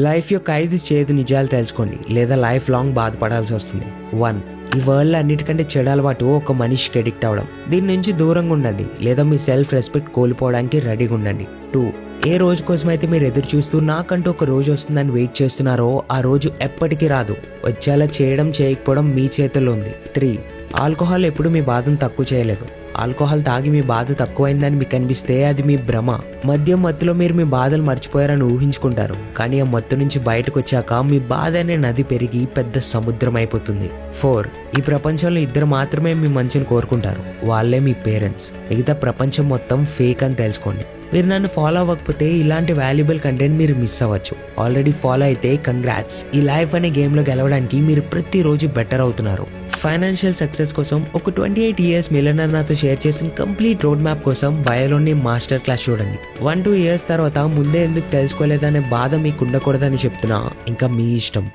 Life యొక్క 5 చేదు నిజాలు తెలుసుకోండి లేదా లైఫ్ లాంగ్ బాధపడాల్సి వస్తుంది. 1. ఈ వరల్డ్ అన్నిటికంటే చెడు అలవాటు ఒక మనిషికి అడిక్ట్ అవ్వడం. దీని నుంచి దూరంగా ఉండండి లేదా మీ సెల్ఫ్ రెస్పెక్ట్ కోల్పోవడానికి రెడీగా ఉండండి. 2. ఏ రోజు కోసం అయితే మీరు ఎదురు చూస్తూ నాకంటూ ఒక రోజు వస్తుందని వెయిట్ చేస్తున్నారో ఆ రోజు ఎప్పటికీ రాదు. వచ్చేలా చేయడం చేయకపోవడం మీ చేతుల్లో ఉంది. 3. ఆల్కహాల్ ఎప్పుడు మీ బాధను తక్కువ చేయలేదు. ఆల్కహాల్ తాగి మీ బాధ తక్కువైందని మీకు అనిపిస్తే అది మీ భ్రమ. మద్యం మత్తులో మీరు మీ బాధలు మర్చిపోయారని ఊహించుకుంటారు, కానీ ఆ మత్తు నుంచి బయటకు వచ్చాక మీ బాధ అనే నది పెరిగి పెద్ద సముద్రం అయిపోతుంది. 4. ఈ ప్రపంచంలో 2 మాత్రమే మీ మంచిని కోరుకుంటారు, వాళ్ళే మీ పేరెంట్స్. మిగతా ప్రపంచం మొత్తం ఫేక్ అని తెలుసుకోండి. మీరు నన్ను ఫాలో అవ్వకపోతే ఇలాంటి వాల్యుబుల్ కంటెంట్ మీరు మిస్ అవ్వచ్చు. ఆల్రెడీ ఫాలో అయితే కంగ్రాట్స్. ఈ లైఫ్ అనే గేమ్లో గెలవడానికి మీరు ప్రతిరోజు బెటర్ అవుతున్నారు. ఫైనాన్షియల్ సక్సెస్ కోసం ఒక 28 ఇయర్స్ మిలియనర్ నాతో షేర్ చేసిన కంప్లీట్ రోడ్ మ్యాప్ కోసం బయోలోని మాస్టర్ క్లాస్ చూడండి. 1-2 ఇయర్స్ తర్వాత ముందే ఎందుకు తెలుసుకోలేదనే బాధ మీకు ఉండకూడదని చెప్తున్నా, ఇంకా మీ ఇష్టం.